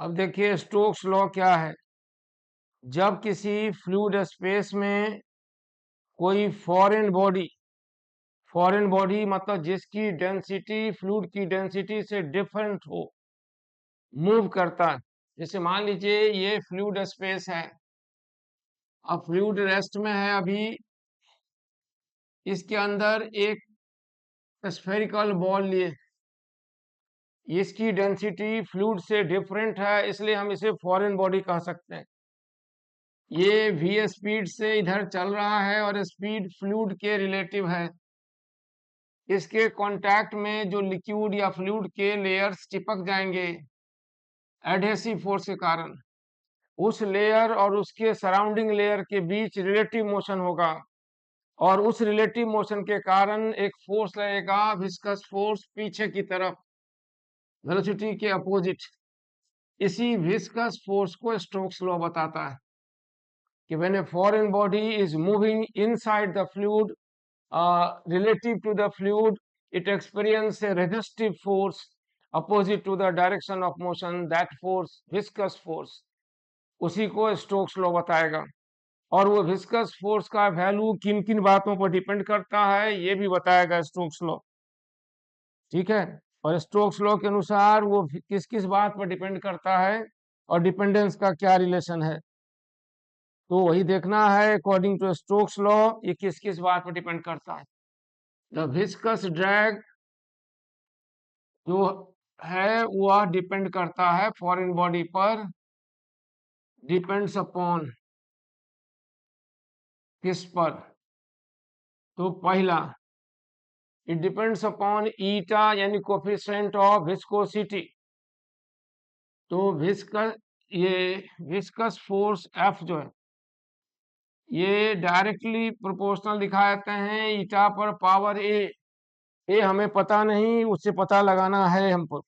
अब देखिए Stokes law क्या है। जब किसी फ्लूइड स्पेस में कोई फॉरेन बॉडी मतलब जिसकी डेंसिटी फ्लूइड की डेंसिटी से डिफरेंट हो, मूव करता है। जैसे मान लीजिए ये फ्लूइड स्पेस है, अब फ्लूइड रेस्ट में है, अभी इसके अंदर एक स्फेरिकल बॉल लिए, इसकी डेंसिटी फ्लूइड से डिफरेंट है, इसलिए हम इसे फॉरेन बॉडी कह सकते हैं। ये v स्पीड से इधर चल रहा है और स्पीड फ्लूइड के रिलेटिव है। इसके कांटेक्ट में जो लिक्विड या फ्लूइड के लेयर्स चिपक जाएंगे एडहेसिव फोर्स के कारण, उस लेयर और उसके सराउंडिंग लेयर के बीच रिलेटिव मोशन होगा और उस रिलेटिव मोशन के कारण एक फोर्स लगेगा, विस्कस फोर्स, पीछे की तरफ वेलोसिटी के अपोजिट। इसी विस्कस फोर्स को स्टोक्स लॉ बताता है कि when a foreign body is moving inside the fluid relative to the fluid, it experiences a resistive force opposite to the direction of motion, that force viscous force। उसी को Stokes law बताएगा। और वो viscous force का value किन किन बातों पर डिपेंड करता है ये भी बताएगा स्टोक्स लॉ। ठीक है, और स्टोक्स लॉ के अनुसार वो किस किस बात पर डिपेंड करता है और डिपेंडेंस का क्या रिलेशन है, तो वही देखना है। अकॉर्डिंग टू स्टोक्स लॉ ये किस किस बात पर डिपेंड करता है। द विस्कस ड्रैग जो है वह डिपेंड करता है फॉरेन बॉडी पर, डिपेंड्स अपॉन किस पर, तो पहला इट डिपेंड्स अपॉन ईटा यानी कोफिशिएंट ऑफ विस्कोसिटी। तो विस्कस फोर्स एफ जो है ये डायरेक्टली प्रोपोर्शनल दिखा जाते हैं ईटा पर पावर ए हमें पता नहीं, उससे पता लगाना है हमको।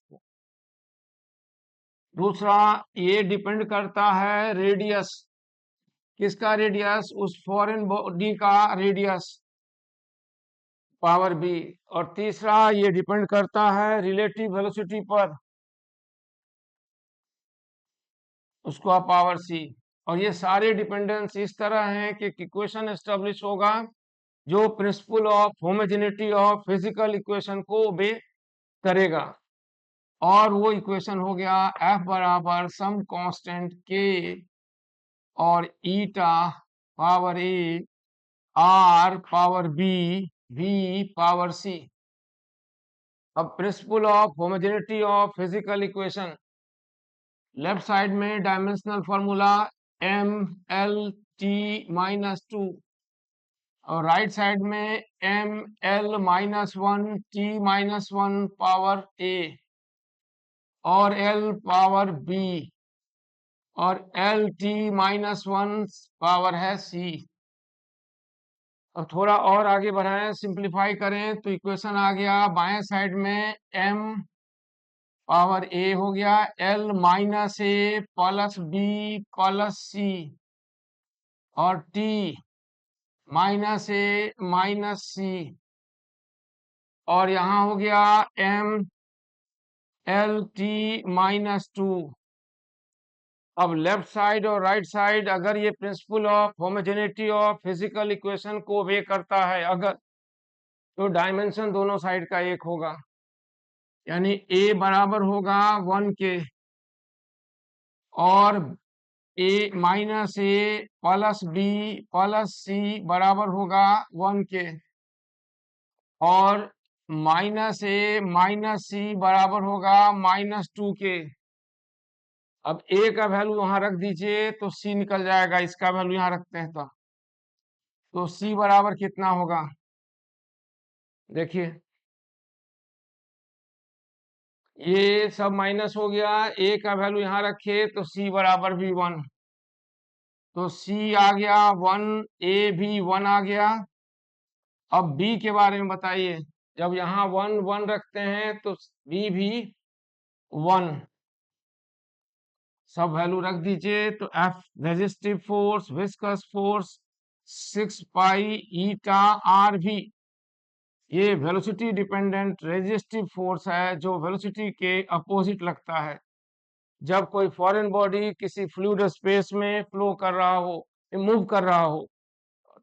दूसरा ये डिपेंड करता है रेडियस, किसका रेडियस, उस फॉरेन बॉडी का रेडियस, पावर बी। और तीसरा ये डिपेंड करता है रिलेटिव वेलोसिटी पर, उसका पावर सी। और ये सारे डिपेंडेंस इस तरह हैं कि इक्वेशन एस्टेब्लिश होगा जो principal of homogeneity of physical equation को ओबे करेगा। और वो इक्वेशन हो गया F बराबर सम कांस्टेंट के और eta power A R power B V power C. अब principle of homogeneity of physical equation, left side में dimensional formula M L T minus two और राइट साइड में M L minus one T minus one power A और L power B और L T minus one power है C. अब थोड़ा और आगे बढ़ाएं, सिंप्लीफाई करें तो इक्वेशन आ गया बाएं साइड में m पावर a हो गया l माइनस ए प्लस बी प्लस सी और t माइनस ए माइनस सी और यहाँ हो गया m l t minus two. अब लेफ्ट साइड और राइट साइड अगर ये principal of homogeneity of physical equation को ओबे करता है अगर, तो डायमेंशन दोनों साइड का एक होगा, यानी a बराबर होगा 1 के और ए माइनस ए प्लस बी प्लस सी बराबर होगा 1 के और माइनस ए माइनस सी बराबर होगा -2 के। अब ए का वैल्यू वहां रख दीजिए तो सी निकल जाएगा, इसका वैल्यू यहां रखते हैं तो सी बराबर कितना होगा देखिए, ये सब माइनस हो गया, ए का वैल्यू यहां रखे तो सी बराबर भी 1, तो सी आ गया 1, ए भी 1 आ गया। अब बी के बारे में बताइए, जब यहाँ 1 1 रखते हैं तो बी भी 1, सब वैल्यू रख दीजिए तो F resistive force viscous force 6 pi eta R v, ये वेलोसिटी डिपेंडेंट रेजिस्टिव फोर्स है जो वेलोसिटी के अपोजिट लगता है। जब कोई फॉरेन बॉडी किसी फ्लूइड स्पेस में फ्लो कर रहा हो, मूव कर रहा हो,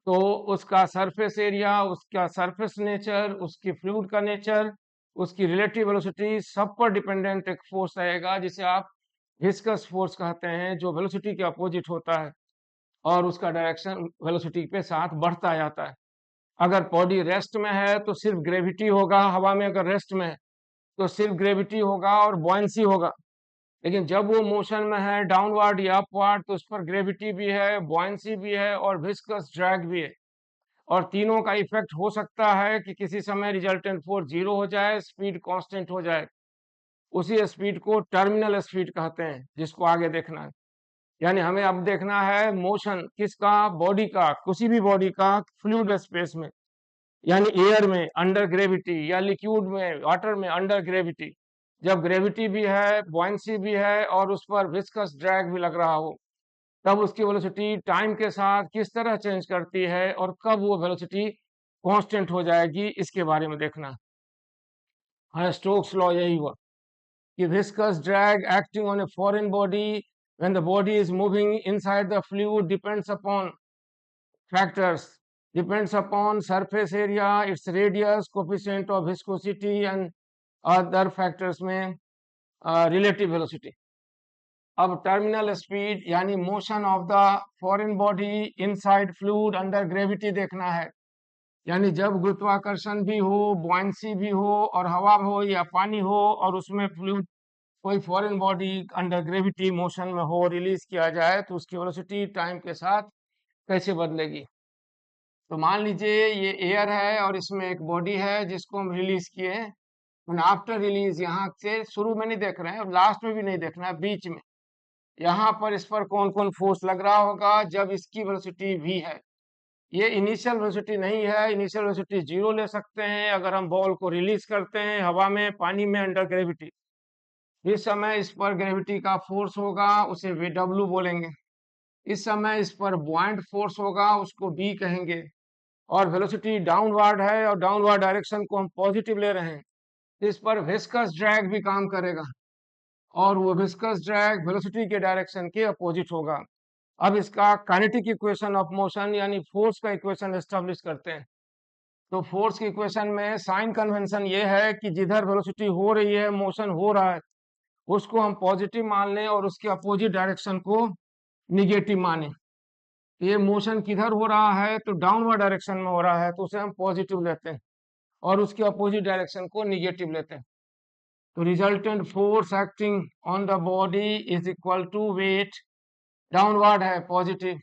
तो उसका सरफेस एरिया, उसका सरफेस नेचर, उसकी फ्लूइड का नेचर, उसकी रिलेटिव वेलोसिटी, सब पर डिपेंडेंट एक फोर्स रहेगा जिसे आप विस्कस फोर्स कहते हैं, जो वेलोसिटी के अपोजिट होता है और उसका डायरेक्शन वेलोसिटी के साथ बढ़ता जाता है। अगर बॉडी रेस्ट में है तो सिर्फ ग्रेविटी होगा, हवा में अगर रेस्ट में है तो सिर्फ ग्रेविटी होगा और बॉयंसी होगा। लेकिन जब वो मोशन में है डाउनवर्ड या अपवर्ड, तो उस पर ग्रेविटी भी है, बॉयंसी भी है और विस्कस ड्रैग भी है। और तीनों का इफेक्ट हो सकता है कि किसी समय रिजल्टेंट फोर्स 0 हो जाए, स्पीड कांस्टेंट हो जाए। उसी स्पीड को टर्मिनल स्पीड कहते हैं, जिसको आगे देखना है। यानी हमें अब देखना है मोशन किसका, बॉडी का, किसी भी बॉडी का फ्लूइड स्पेस में, यानी एयर में अंडर ग्रेविटी या लिक्विड में वाटर में अंडर ग्रेविटी। जब ग्रेविटी भी है, बॉयंसी भी है और उस पर विस्कस ड्रैग भी लग रहा हो, तब उसकी वेलोसिटी टाइम के साथ किस तरह चेंज करती है और कब वो वेलोसिटी कांस्टेंट हो जाएगी, इसके बारे में देखना है। स्टोक्स लॉ यही हुआ कि viscous drag acting on a foreign body when the body is moving inside the fluid depends upon factors, depends upon surface area, its radius, coefficient of viscosity and other factors में relative velocity। अब terminal speed यानी motion of the foreign body inside fluid under gravity देखना है। यानी जब गुरुत्वाकर्षण भी हो, बुयांसी भी हो और हवा हो या पानी हो और उसमें फ्लूइड कोई foreign body under gravity motion में हो, रिलीज किया जाए, तो उसकी वेलोसिटी टाइम के साथ कैसे बदलेगी। तो मान लीजिए ये एयर है और इसमें एक बॉडी है जिसको हम रिलीज किए हैं। आफ्टर रिलीज यहाँ से शुरू में नहीं देख रहे हैं और लास्ट में भी नहीं देखना है, बीच में यहाँ पर इस पर कौन कौन फोर्स लग रहा होगा जब इसकी वेलोसिटी v है। ये इनिशियल वेलोसिटी नहीं है, इनिशियल वेलोसिटी 0 ले सकते हैं अगर हम बॉल को रिलीज करते हैं हवा में, पानी में अंडर ग्रेविटी। इस समय इस पर ग्रेविटी का फोर्स होगा, उसे Vw बोलेंगे। इस समय इस पर बुआंट फोर्स होगा, उसको b कहेंगे। और वेलोसिटी डाउनवर्ड है और डाउनवर्ड डायरेक्शन को हम पॉजिटिव ले रहे हैं, इस पर विस्कस ड्रैग भी काम करेगा और वो विस्कस ड्रैग वेलोसिटी के डायरेक्शन के अपोजिट होगा। अब इसका काइनेटिक इक्वेशन ऑफ मोशन यानी फोर्स का इक्वेशन एस्टेब्लिश करते हैं। तो फोर्स की इक्वेशन में साइन कन्वेंशन ये है कि जिधर वेलोसिटी हो रही है, मोशन हो रहा है, उसको हम पॉजिटिव मान लें और उसके अपोजिट डायरेक्शन को निगेटिव माने। ये मोशन किधर हो रहा है, तो डाउनवर्ड डायरेक्शन में हो रहा है, तो उसे हम पॉजिटिव लेते हैं और उसके अपोजिट डायरेक्शन को निगेटिव लेते हैं। तो resultant force acting on the body is equal to weight, downward है पॉजिटिव,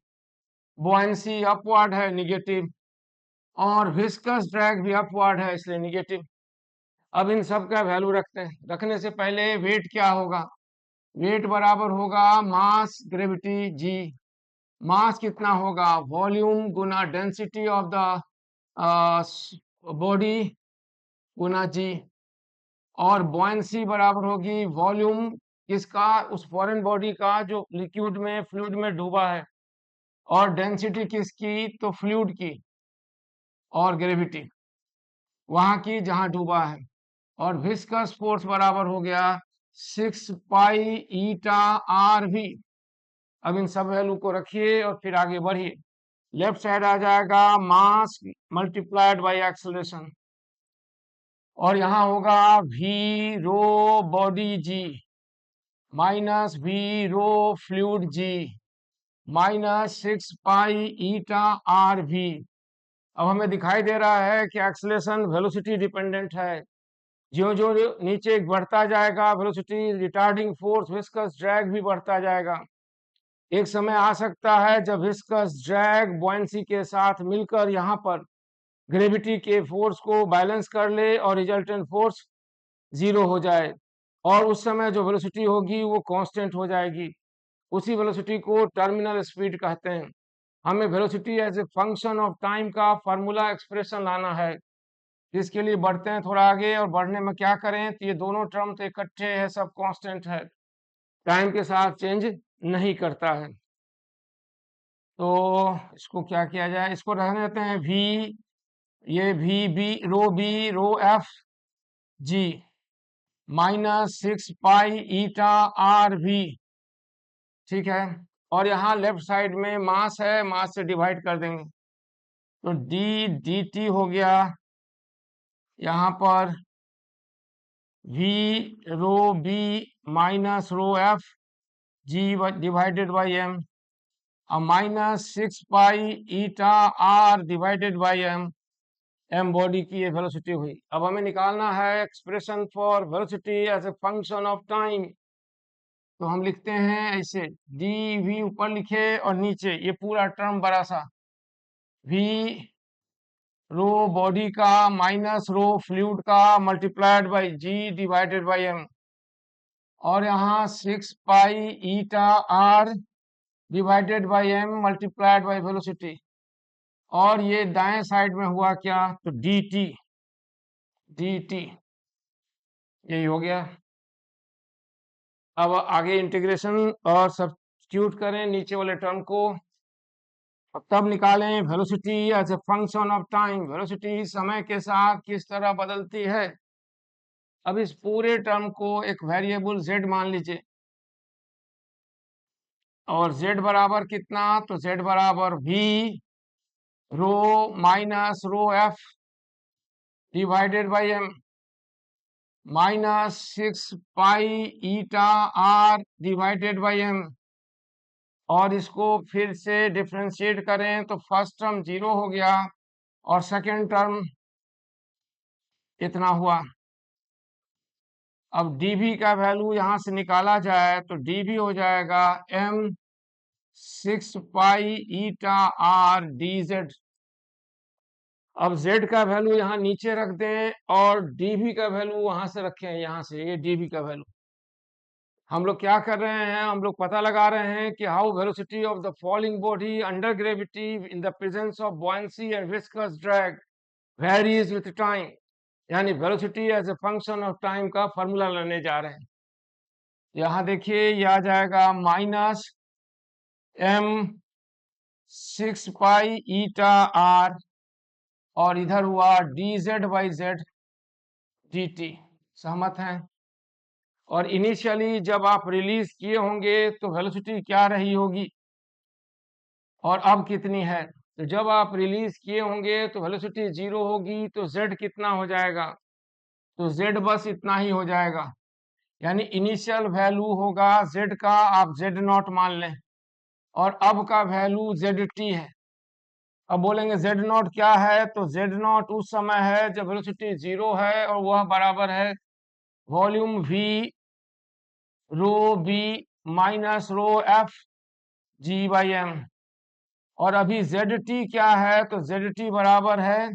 बुयांसी अपवर्ड है निगेटिव और विस्कस ड्रैग भी अपवर्ड है इसलिए निगेटिव। अब इन सब का वैल्यू रखते हैं। रखने से पहले वेट क्या होगा, वेट बराबर होगा मास ग्रेविटी जी। मास कितना होगा, वॉल्यूम गुना डेंसिटी ऑफ द बॉडी गुना जी। और बुयांसी बराबर होगी वॉल्यूम किसका, उस फॉरेन बॉडी का जो लिक्विड में फ्लूइड में डूबा है, और डेंसिटी किसकी, तो फ्लूइड की, और ग्रेविटी वहां की जहां डूबा है। और विस्कस फोर्स बराबर हो गया 6 पाई ईटा आर वी। अब इन सब वैल्यू को रखिए और फिर आगे बढ़िए। लेफ्ट साइड आ जाएगा मास मल्टीप्लाइड बाय एक्सेलरेशन और यहाँ होगा v rho body G minus v rho fluid G minus 6 pi eta R V. अब हमें दिखाई दे रहा है कि एक्सेलरेशन वेलोसिटी डिपेंडेंट है। ज्यो ज्यो नीचे बढ़ता जाएगा velocity, retarding force viscous drag भी बढ़ता जाएगा। एक समय आ सकता है जब विस्कस ड्रैग बुयांसी के साथ मिलकर यहाँ पर ग्रेविटी के फोर्स को बैलेंस कर ले और रिजल्टेंट फोर्स 0 हो जाए, और उस समय जो वेलोसिटी होगी वो कांस्टेंट हो जाएगी। उसी वेलोसिटी को टर्मिनल स्पीड कहते हैं। हमें velocity as a function of time का फार्मूला एक्सप्रेशन लाना है, जिसके लिए बढ़ते हैं थोड़ा आगे। और बढ़ने में क्या करें, तो ये दोनों टर्म तो इकट्ठे है, सब कांस्टेंट है, टाइम के साथ चेंज नहीं करता है। तो इसको क्या किया जाए, इसको रहने देते हैं v, ये v b rho F G -6 pi eta R v, ठीक है। और यहाँ लेफ्ट साइड में मास है, मास से डिवाइड कर देंगे तो डी डी टी हो गया यहाँ पर v rho B minus rho F G divided by M, और -6 pi eta R divided by M, M body की ये वेलोसिटी हुई। अब हमें निकालना है expression for velocity as a function of time. तो हम लिखते हैं ऐसे, डी वी ऊपर लिखे और नीचे ये पूरा टर्म बड़ा सा v रो बॉडी का माइनस रो फ्लूइड का multiplied by G divided by M, और यहाँ 6 pi eta R divided by M multiplied by velocity, और ये दाएं साइड में हुआ क्या, तो डी टी यही हो गया। अब आगे इंटीग्रेशन और सब्स्टिट्यूट करें नीचे वाले टर्म को, और तब निकालें velocity as a function of time. Velocity समय के साथ किस तरह बदलती है। अब इस पूरे टर्म को एक वेरिएबल z मान लीजिए, और z बराबर कितना, तो z बराबर v rho minus rho F divided by M, -6 pi eta R divided by M, और इसको फिर से डिफरेंशिएट करें तो फर्स्ट टर्म 0 हो गया और सेकेंड टर्म इतना हुआ। अब dv का वैल्यू यहां से निकाला जाए तो dv हो जाएगा m 6 pi eta R dz। अब z का वैल्यू यहाँ नीचे रख दें और dv का वैल्यू वहां से रखें, यहाँ से ये dv का वैल्यू। हम लोग क्या कर रहे हैं, हम लोग पता लगा रहे हैं कि how velocity of the falling body under gravity in the presence of buoyancy and viscous drag varies with time, यानी velocity as a function of time का फॉर्मूला लेने जा रहे हैं। यहाँ देखिए ये आ जाएगा -m 6 पाई ईटा आर, और इधर हुआ dz बाई z dt। सहमत हैं। और इनिशियली जब आप रिलीज किए होंगे तो वेलोसिटी क्या रही होगी और अब कितनी है। तो जब आप रिलीज किए होंगे तो वेलोसिटी 0 होगी, तो z कितना हो जाएगा, तो z बस इतना ही हो जाएगा, यानी इनिशियल वैल्यू होगा z का, आप z0 मान लें, और अब का वैल्यू zt है। अब बोलेंगे z0 क्या है, तो z0 उस समय है जब वेलोसिटी 0 है, और वह बराबर है volume v rho B minus rho F G by M. और अभी zt क्या है, तो zt बराबर है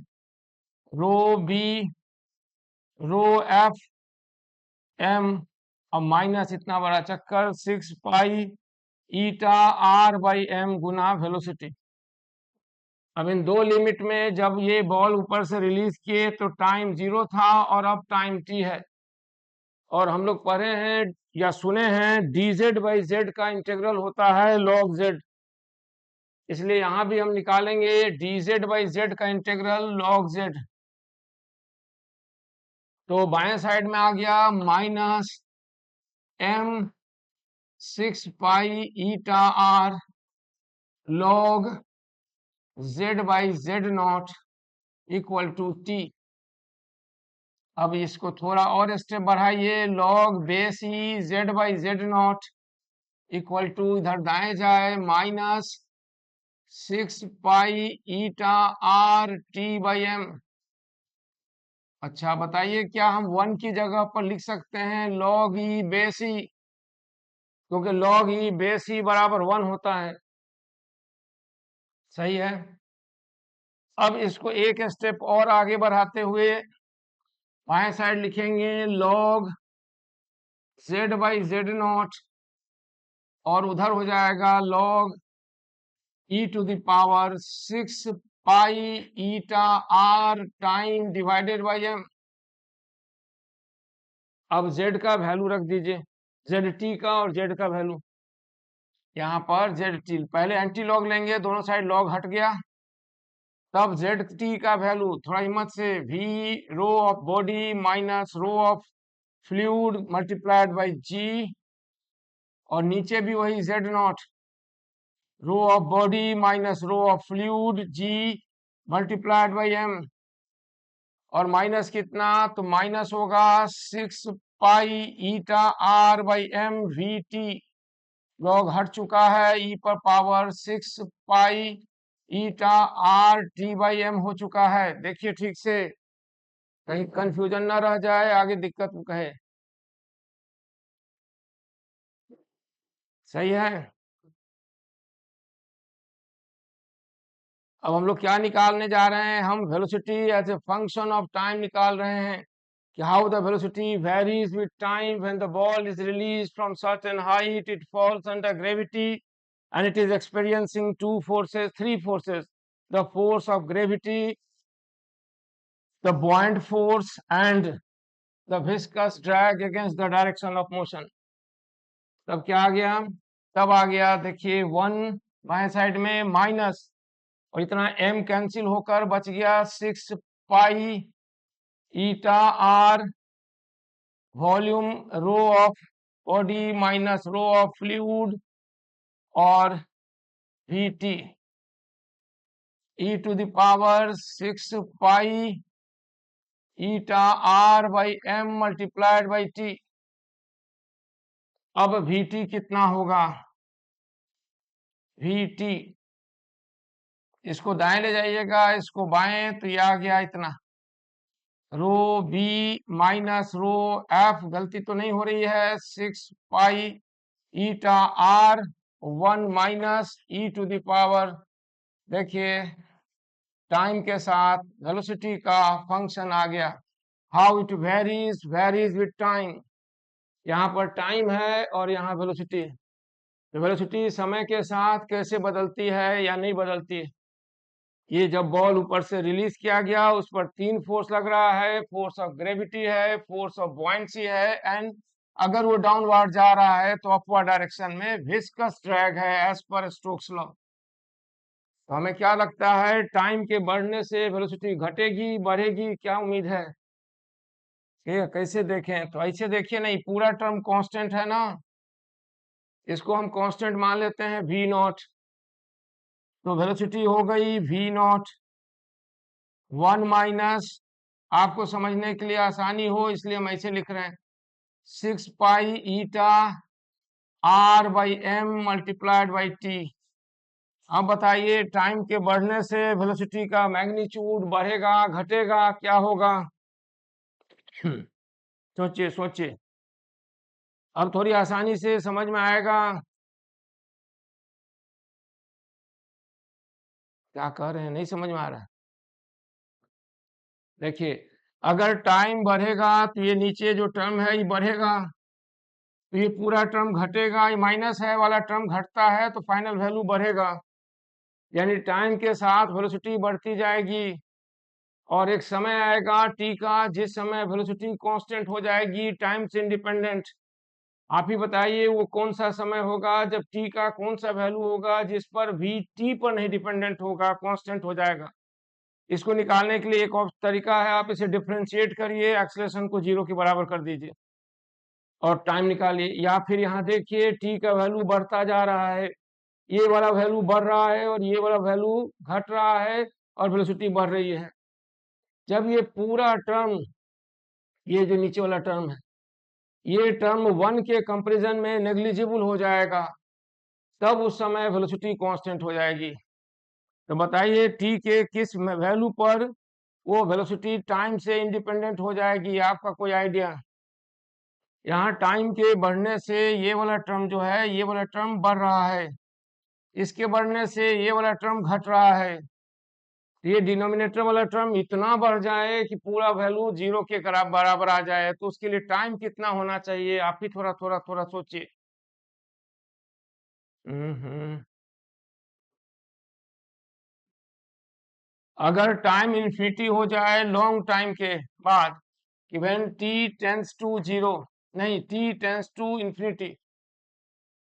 rho B rho F M, और माइनस इतना बड़ा चक्कर 6 pi eta R by M गुना वेलोसिटी। अब इन दो लिमिट में जब ये बॉल ऊपर से रिलीज किए तो टाइम 0 था और अब टाइम t है, और हम लोग पढ़े हैं या सुने हैं dz बाई z का इंटीग्रल होता है log z, इसलिए यहां भी हम निकालेंगे dz बाई z का इंटीग्रल log z। तो बाएं साइड में आ गया -m 6 pi eta R log z by z0 equal to t। अब इसको थोड़ा और स्टेप बढ़ाइए, log बेस ही z by z0 equal to, इधर दाएं जाए -6 pi eta R T by M. अच्छा बताइए, क्या हम 1 की जगह पर लिख सकते हैं log ई बेस ई, क्योंकि log ई बेस ई बराबर 1 होता है। सही है। अब इसको एक स्टेप और आगे बढ़ाते हुए बाएं साइड लिखेंगे log z बाई z0, और उधर हो जाएगा log e to the power 6 pi eta R time divided by M. अब z का वैल्यू रख दीजिए, zt का और z का वैल्यू यहाँ पर zt, पहले एंटी लॉग लेंगे, दोनों साइड लॉग हट गया, तब zt का वैल्यू थोड़ा हिम्मत से v rho of body minus rho of fluid multiplied by G, और नीचे भी वही Z naught, rho of body minus rho of fluid G multiplied by M, और माइनस कितना, तो माइनस होगा 6 pi eta R by M V T, log हट चुका है, ई पर power 6 pi eta R T by M हो चुका है। देखिए ठीक से, कहीं कंफ्यूजन ना रह जाए, आगे दिक्कत कहे। सही है। अब हम लोग क्या निकालने जा रहे हैं, हम velocity as a function of time निकाल रहे हैं कि how the velocity varies with time when the ball is release from certain height, it falls under gravity and it is experiencing three forces, the force of gravity, the buoyant force, and the viscous drag against the direction of motion। तब क्या आ गया, तब आ गया, देखिए 1 बाएं side में minus, और इतना m कैंसिल होकर बच गया 6 pi eta R volume rho of body minus rho of fluid और V T e to the power 6 pi eta R by M multiplied by T. अब वी टी कितना होगा, वी टी, इसको दाएं ले जाइएगा, इसको बाएं, तो ये आ गया इतना, rho B minus rho F, गलती तो नहीं हो रही है, 6 pi eta R 1 minus E to the power, देखिए टाइम के साथ वेलोसिटी का फंक्शन आ गया, how it varies with time. यहाँ पर टाइम है और यहाँ वेलोसिटी, तो वेलोसिटी समय के साथ कैसे बदलती है या नहीं बदलती। ये जब बॉल ऊपर से रिलीज किया गया, उस पर 3 फोर्स लग रहा है, फोर्स ऑफ ग्रेविटी है, फोर्स ऑफ बुओयेंसी है, एंड अगर वो डाउनवर्ड जा रहा है तो अपवर्ड डायरेक्शन में विस्कस ड्रैग है एज पर स्टोक्स लॉ। तो हमें क्या लगता है, टाइम के बढ़ने से वेलोसिटी घटेगी बढ़ेगी, क्या उम्मीद है, कैसे देखें, तो ऐसे देखिए, नहीं पूरा टर्म कांस्टेंट है ना, इसको हम कांस्टेंट मान लेते हैं वी नॉट, तो वेलोसिटी हो गई वी नॉट 1 माइनस, आपको समझने के लिए आसानी हो इसलिए हम ऐसे लिख रहे हैं, 6 pi eta R by M multiplied by T. अब बताइए टाइम के बढ़ने से वेलोसिटी का मैग्नीट्यूड बढ़ेगा घटेगा, क्या होगा, सोचिए सोचिए, अब थोड़ी आसानी से समझ में आएगा। क्या कह रहे हैं, नहीं समझ में आ रहा है। देखिए अगर टाइम बढ़ेगा तो ये नीचे जो टर्म है ये बढ़ेगा, तो ये पूरा टर्म घटेगा, ये माइनस है वाला टर्म घटता है, तो फाइनल वैल्यू बढ़ेगा, यानी टाइम के साथ वेलोसिटी बढ़ती जाएगी, और एक समय आएगा टी का जिस समय वेलोसिटी कांस्टेंट हो जाएगी टाइम से इंडिपेंडेंट। आप ही बताइए वो कौन सा समय होगा जब टी का कौन सा वैल्यू होगा जिस पर वी टी पर नहीं डिपेंडेंट होगा, कांस्टेंट हो जाएगा। इसको निकालने के लिए एक और तरीका है, आप इसे डिफरेंशिएट करिए, एक्सेलरेशन को 0 के बराबर कर दीजिए और टाइम निकालिए, या फिर यहाँ देखिए टी का वैल्यू बढ़ता जा रहा है, ये वाला वैल्यू बढ़ रहा है और ये वाला वैल्यू घट रहा है और वेलोसिटी बढ़ रही है। जब ये पूरा टर्म, ये जो नीचे वाला टर्म है, ये टर्म 1 के कंपैरिजन में नेग्लिजिबल हो जाएगा, तब उस समय वेलोसिटी कांस्टेंट हो जाएगी। तो बताइए टी के किस वैल्यू पर वो वेलोसिटी टाइम से इंडिपेंडेंट हो जाएगी, आपका कोई आइडिया। यहाँ टाइम के बढ़ने से ये वाला टर्म जो है, ये वाला टर्म बढ़ रहा है, इसके बढ़ने से ये वाला टर्म घट रहा है, ये डिनोमिनेटर वाला टर्म इतना बढ़ जाए कि पूरा वैल्यू 0 के बराबर आ जाए, तो उसके लिए टाइम कितना होना चाहिए, आप ही थोड़ा थोड़ा थोड़ा सोचिए। अगर टाइम इन्फिनिटी हो जाए लॉन्ग टाइम के बाद, कि व्हेन t टेंड्स टू 0, नहीं t टेंड्स टू इन्फिनिटी,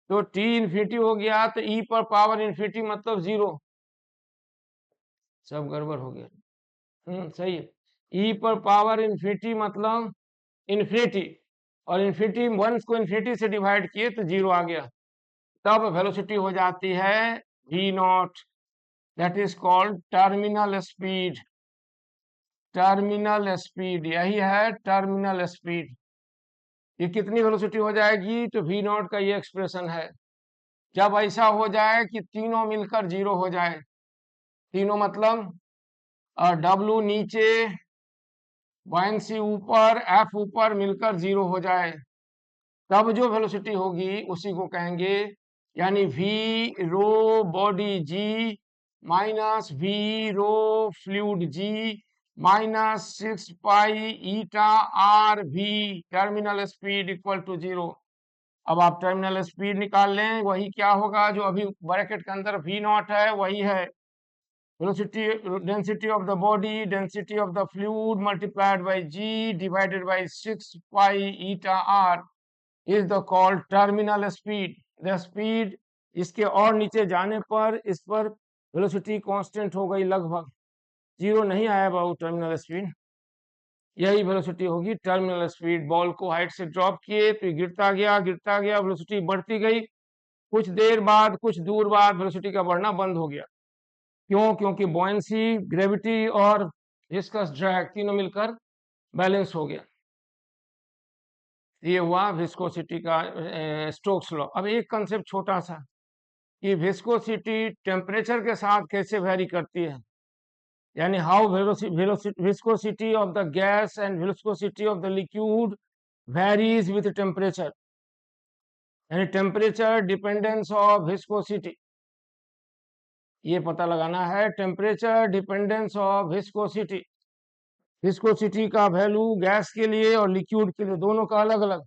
तो t इन्फिनिटी हो गया तो e पर पावर इन्फिनिटी मतलब 0, सब गड़बड़ हो गया। सही है, e पर पावर इन्फिनिटी मतलब इन्फिनिटी, और इन्फिनिटी 1 को इन्फिनिटी से डिवाइड किए तो 0 आ गया, तब वेलोसिटी हो जाती है v not, that is called terminal speed. Terminal speed यही है टर्मिनल स्पीड। ये कितनी वेलोसिटी हो जाएगी, तो v नॉट का ये एक्सप्रेशन है। जब ऐसा हो जाए कि तीनों मिलकर 0 हो जाए, तीनों मतलब W नीचे, buoyancy ऊपर, F ऊपर मिलकर 0 हो जाए, तब जो वेलोसिटी होगी उसी को कहेंगे, यानी v रो बॉडी g माइनस v रो फ्लूइड g माइनस 6 pi eta R V terminal speed equal to 0। अब आप टर्मिनल स्पीड निकाल लें, वही क्या होगा जो अभी ब्रैकेट के अंदर v नॉट है, वही है velocity density of the body, density of the fluid multiplied by g divided by 6 pi eta r is the called terminal speed। the speed इसके और नीचे जाने पर इस पर velocity constant हो गई, लगभग 0 नहीं आया बाबू टर्मिनल स्पीड। यही वेलोसिटी होगी टर्मिनल स्पीड। बॉल को हाइट से ड्रॉप किए, फिर गिरता गया, वेलोसिटी बढ़ती गई, कुछ देर बाद, कुछ दूर बाद वेलोसिटी का बढ़ना बंद हो गया। क्यों? क्योंकि बुओयेंसी, ग्रेविटी और विस्कस ड्रैग तीनों मिलकर बैलेंस हो गया। ये हुआ विस्कोसिटी का स्टोक्स लॉ। अब एक कंसेप्ट छोटा सा कि विस्कोसिटी टेम्परेचर के साथ कैसे वेरी करती है, यानी how viscosity of the gas and viscosity of the liquid varies with temperature, यानी टेम्परेचर डिपेंडेंस ऑफ विस्कोसिटी। ये पता लगाना है, temperature dependence of viscosity. Viscosity का वैल्यू गैस के लिए और लिक्विड के लिए दोनों का अलग अलग,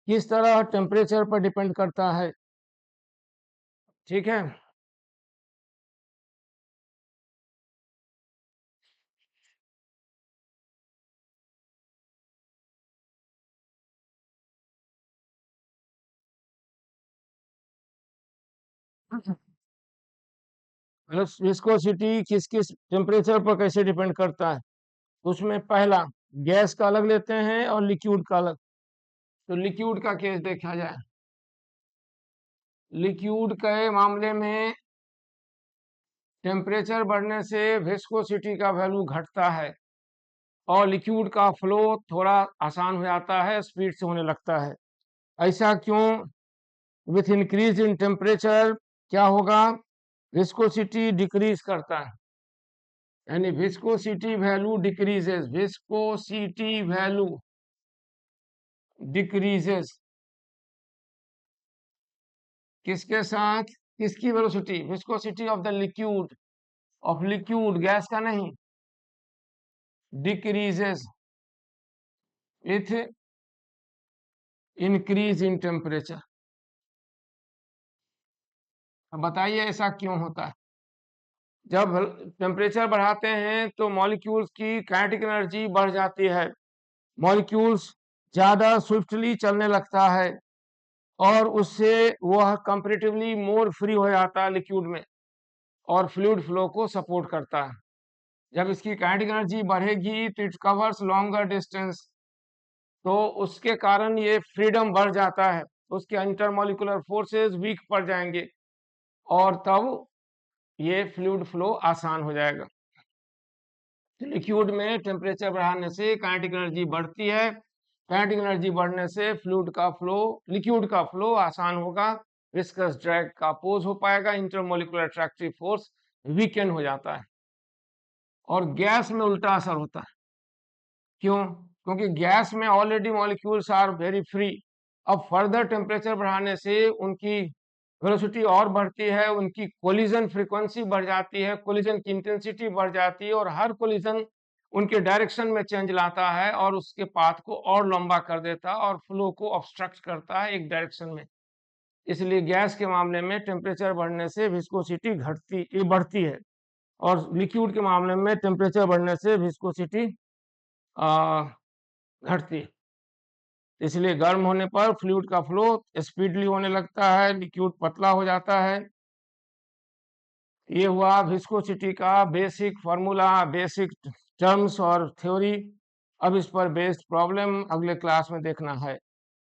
किस तरह टेम्परेचर पर डिपेंड करता है। ठीक है, विस्कोसिटी किस किस टेम्परेचर पर कैसे डिपेंड करता है, उसमें पहला गैस का अलग लेते हैं और लिक्विड का अलग। तो लिक्विड का केस देखा जाए, लिक्विड के मामले में टेम्परेचर बढ़ने से विस्कोसिटी का वैल्यू घटता है और लिक्विड का फ्लो थोड़ा आसान हो जाता है, स्पीड से होने लगता है। ऐसा क्यों? विथ इंक्रीज इन टेम्परेचर क्या होगा, विस्कोसिटी डिक्रीज करता है, यानी viscosity value decreases, viscosity value decreases किसके साथ, किसकी velocity, viscosity of the liquid, of liquid, gas का नहीं, decreases with increase in temperature. अब बताइए ऐसा क्यों होता है? जब टेम्परेचर बढ़ाते हैं तो मॉलिक्यूल्स की काइनेटिक एनर्जी बढ़ जाती है, मॉलिक्यूल्स ज्यादा स्विफ्टली चलने लगता है और उससे वह कंपैरेटिवली मोर फ्री हो जाता है लिक्विड में और फ्लूइड फ्लो को सपोर्ट करता है। जब इसकी काइनेटिक एनर्जी बढ़ेगी तो इट कवर्स लॉन्गर डिस्टेंस, तो उसके कारण ये फ्रीडम बढ़ जाता है, उसके इंटरमॉलिक्यूलर फोर्सेस वीक पड़ जाएंगे और तब ये फ्लूइड फ्लो आसान हो जाएगा। लिक्विड में टेम्परेचर बढ़ाने से काइनेटिक एनर्जी बढ़ती है, काइनेटिक एनर्जी बढ़ने से फ्लूइड का फ्लो, लिक्विड का फ्लो आसान होगा, विस्कस ड्रैग का अपोज हो पाएगा, इंटरमॉलिक्यूलर अट्रैक्टिव फोर्स वीकेंड हो जाता है। और गैस में उल्टा असर होता है। क्यों? क्योंकि गैस में already molecules are very free, अब फर्दर टेम्परेचर बढ़ाने से उनकी वेलोसिटी और बढ़ती है, उनकी कोलिजन फ्रीक्वेंसी बढ़ जाती है, कोलिजन की इंटेंसिटी बढ़ जाती है और हर कोलिजन उनके डायरेक्शन में चेंज लाता है और उसके पाथ को और लंबा कर देता है और फ्लो को ऑब्स्ट्रक्ट करता है एक डायरेक्शन में। इसलिए गैस के मामले में टेम्परेचर बढ़ने से विस्कोसिटी बढ़ती है और लिक्विड के मामले में टेम्परेचर बढ़ने से विस्कोसिटी घटती है। इसलिए गर्म होने पर फ्लूइड का फ्लो स्पीडली होने लगता है, लिक्विड पतला हो जाता है। ये हुआ विस्कोसिटी का बेसिक फार्मूला, बेसिक टर्म्स और थ्योरी। अब इस पर बेस्ड प्रॉब्लम अगले क्लास में देखना है।